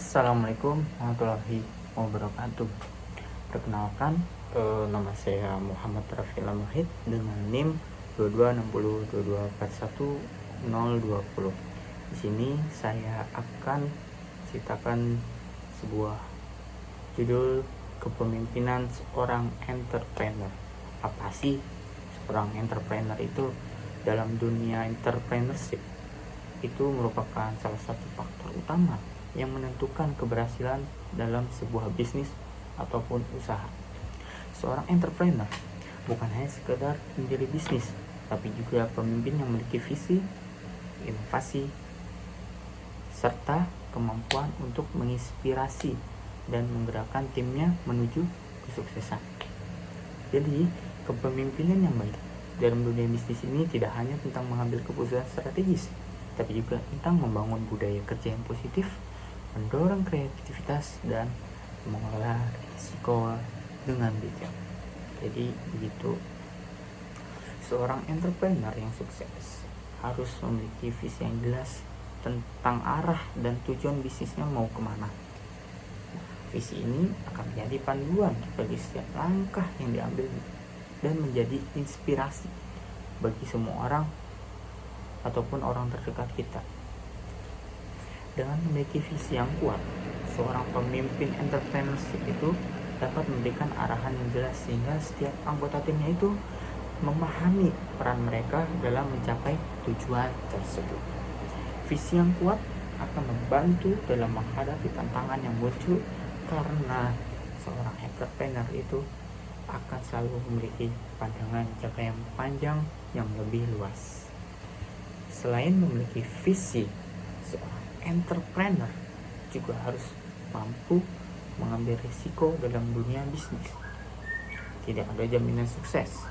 Assalamualaikum warahmatullahi wabarakatuh. Perkenalkan, nama saya Muhammad Rafil Wahid dengan NIM 2260224120. Di sini saya akan ceritakan sebuah judul kepemimpinan seorang entrepreneur. Apa sih seorang entrepreneur itu? Dalam dunia entrepreneurship itu merupakan salah satu faktor utama yang menentukan keberhasilan dalam sebuah bisnis ataupun usaha. Seorang entrepreneur bukan hanya sekedar pendiri bisnis, tapi juga pemimpin yang memiliki visi, inovasi, serta kemampuan untuk menginspirasi dan menggerakkan timnya menuju kesuksesan. Jadi, kepemimpinan yang baik dalam dunia bisnis ini tidak hanya tentang mengambil keputusan strategis, tapi juga tentang membangun budaya kerja yang positif, mendorong kreativitas, dan mengelola risiko dengan bijak. Jadi begitu, seorang entrepreneur yang sukses harus memiliki visi yang jelas tentang arah dan tujuan bisnisnya mau kemana. Visi ini akan menjadi panduan bagi setiap langkah yang diambil dan menjadi inspirasi bagi semua orang ataupun orang terdekat kita. Dengan memiliki visi yang kuat, seorang pemimpin entrepreneurship itu dapat memberikan arahan yang jelas sehingga setiap anggota timnya itu memahami peran mereka dalam mencapai tujuan tersebut. Visi yang kuat akan membantu dalam menghadapi tantangan yang muncul karena seorang entrepreneur itu akan selalu memiliki pandangan jangka yang panjang yang lebih luas. Selain memiliki visi, seorang entrepreneur juga harus mampu mengambil risiko dalam dunia bisnis. Tidak ada jaminan sukses,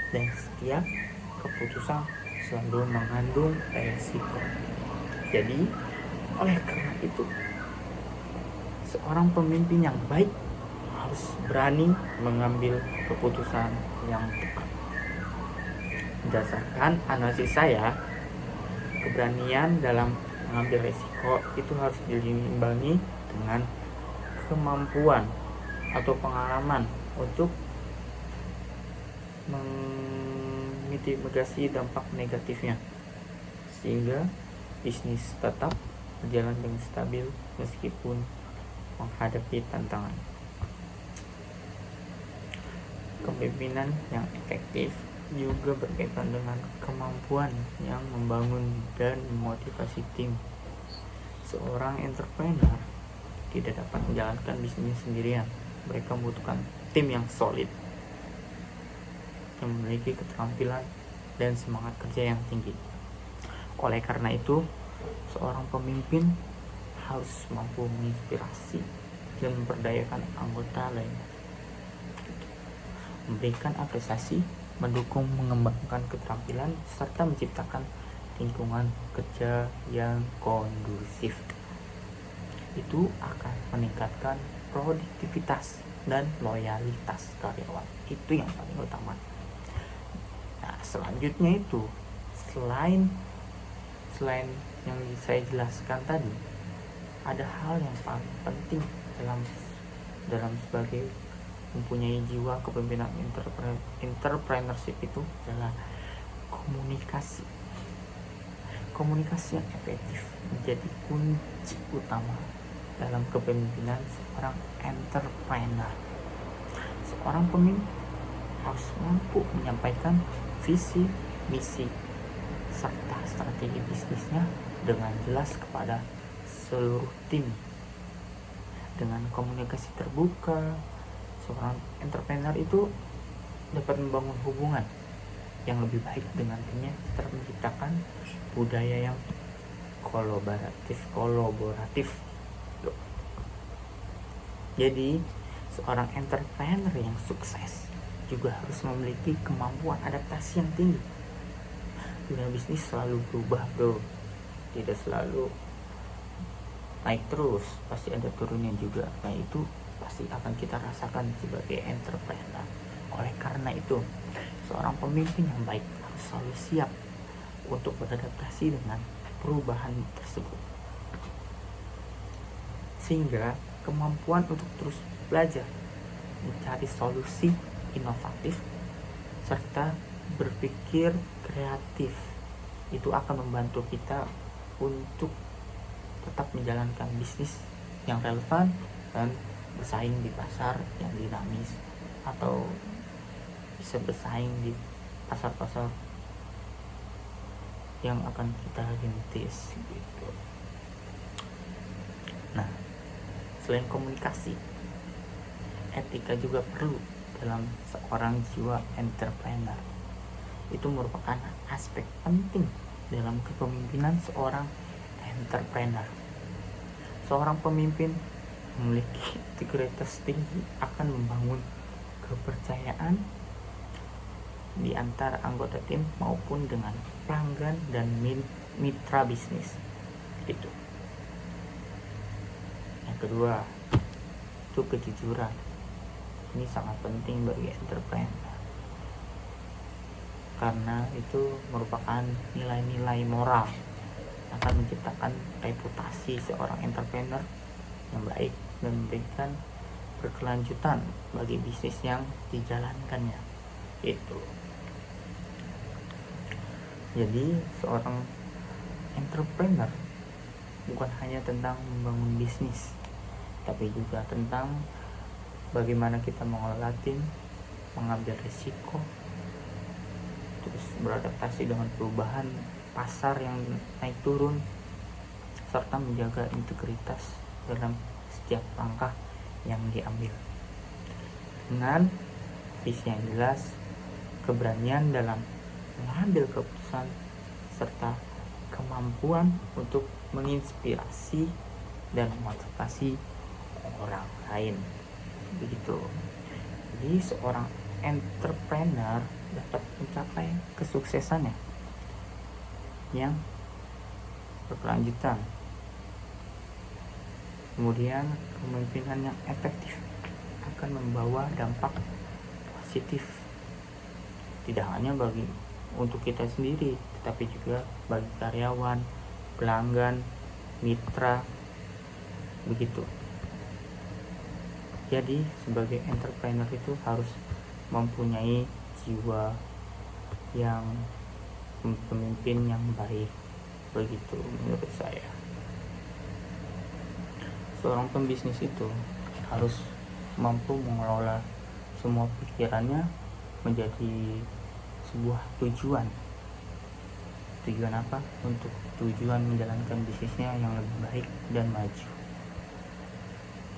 dan setiap keputusan selalu mengandung risiko. Jadi, oleh karena itu, seorang pemimpin yang baik harus berani mengambil keputusan yang tepat. Berdasarkan analisis saya, keberanian dalam mengambil resiko itu harus diimbangi dengan kemampuan atau pengalaman untuk memitigasi dampak negatifnya, sehingga bisnis tetap berjalan dengan stabil meskipun menghadapi tantangan. Kepemimpinan yang efektif juga berkaitan dengan kemampuan yang membangun dan memotivasi tim. Seorang entrepreneur tidak dapat menjalankan bisnis sendirian. Mereka membutuhkan tim yang solid, yang memiliki keterampilan dan semangat kerja yang tinggi. Oleh karena itu, seorang pemimpin harus mampu menginspirasi dan memperdayakan anggota lain, memberikan apresiasi, mendukung mengembangkan keterampilan, serta menciptakan lingkungan kerja yang kondusif. Itu akan meningkatkan produktivitas dan loyalitas karyawan. Itu yang paling utama. Nah, selanjutnya itu selain yang saya jelaskan tadi, ada hal yang paling penting dalam sebagai mempunyai jiwa kepemimpinan entrepreneurship itu adalah komunikasi. Komunikasi yang efektif menjadi kunci utama dalam kepemimpinan seorang entrepreneur. Seorang pemimpin harus mampu menyampaikan visi, misi, serta strategi bisnisnya dengan jelas kepada seluruh tim. Dengan komunikasi terbuka, seorang entrepreneur itu dapat membangun hubungan yang lebih baik dengan timnya serta menciptakan budaya yang kolaboratif. Jadi, seorang entrepreneur yang sukses juga harus memiliki kemampuan adaptasi yang tinggi. Dunia bisnis selalu berubah, bro. Tidak selalu naik terus, pasti ada turunnya juga. Nah, itu pasti akan kita rasakan sebagai entrepreneur. Oleh karena itu, seorang pemimpin yang baik harus selalu siap untuk beradaptasi dengan perubahan tersebut. sehingga kemampuan untuk terus belajar, mencari solusi inovatif, serta berpikir kreatif itu akan membantu kita untuk tetap menjalankan bisnis yang relevan dan bersaing di pasar yang dinamis, atau bisa bersaing di pasar-pasar yang akan kita rintis gitu. Nah, selain komunikasi, etika juga perlu dalam seorang jiwa entrepreneur. Itu merupakan aspek penting dalam kepemimpinan seorang entrepreneur. Seorang pemimpin memiliki integritas tinggi akan membangun kepercayaan di antara anggota tim maupun dengan pelanggan dan mitra bisnis. Itu. Yang kedua, itu kejujuran. Ini sangat penting bagi entrepreneur karena itu merupakan nilai-nilai moral, akan menciptakan reputasi seorang entrepreneur yang baik dan memberikan berkelanjutan bagi bisnis yang dijalankannya. Itu. Jadi seorang entrepreneur bukan hanya tentang membangun bisnis, tapi juga tentang bagaimana kita mengelola tim, mengambil risiko, terus beradaptasi dengan perubahan pasar yang naik turun, serta menjaga integritas dalam setiap langkah yang diambil. Dengan visi yang jelas, keberanian dalam mengambil keputusan, serta kemampuan untuk menginspirasi dan memotivasi orang lain. Begitu. Jadi seorang entrepreneur dapat mencapai kesuksesannya yang berkelanjutan. Kemudian kepemimpinan yang efektif akan membawa dampak positif tidak hanya bagi untuk kita sendiri, tetapi juga bagi karyawan, pelanggan, mitra, begitu. Jadi sebagai entrepreneur itu harus mempunyai jiwa yang pemimpin yang baik, begitu menurut saya. Seorang pembisnis itu harus mampu mengelola semua pikirannya menjadi sebuah tujuan. Tujuan apa? Untuk tujuan menjalankan bisnisnya yang lebih baik dan maju.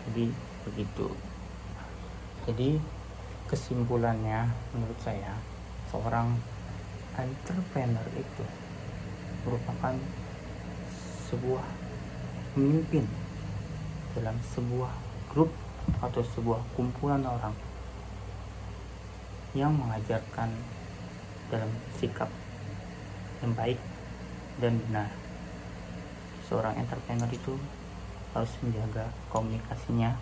Jadi begitu. Jadi kesimpulannya menurut saya, seorang entrepreneur itu merupakan sebuah pemimpin dalam sebuah grup atau sebuah kumpulan orang yang mengajarkan dalam sikap yang baik dan benar. Seorang entrepreneur itu harus menjaga komunikasinya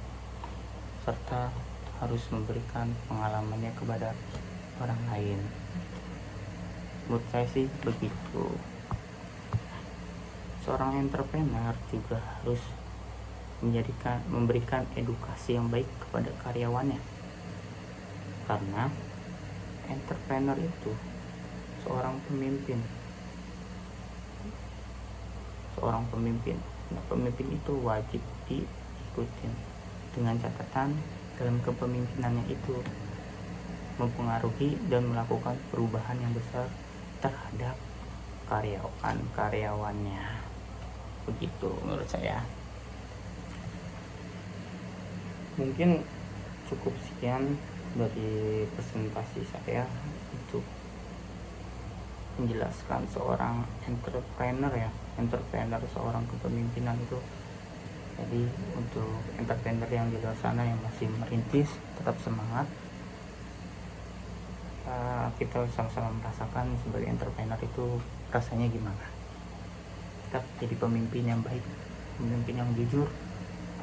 serta harus memberikan pengalamannya kepada orang lain. Menurut saya sih begitu. Seorang entrepreneur juga harus memberikan edukasi yang baik kepada karyawannya, karena entrepreneur itu seorang pemimpin. Nah, pemimpin itu wajib diikutin, dengan catatan dalam kepemimpinannya itu mempengaruhi dan melakukan perubahan yang besar terhadap karyawannya. Begitu menurut saya. Mungkin cukup sekian dari presentasi saya untuk menjelaskan seorang entrepreneur seorang kepemimpinan itu. Jadi untuk entrepreneur yang di luar sana yang masih merintis, tetap semangat. Kita sama-sama merasakan sebagai entrepreneur itu rasanya gimana. Tetap jadi pemimpin yang baik, pemimpin yang jujur,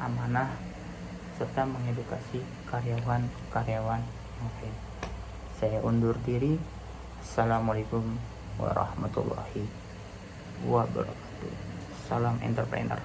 amanah, serta mengedukasi karyawan yang lain. Saya undur diri. Assalamualaikum warahmatullahi wabarakatuh. Salam entrepreneur.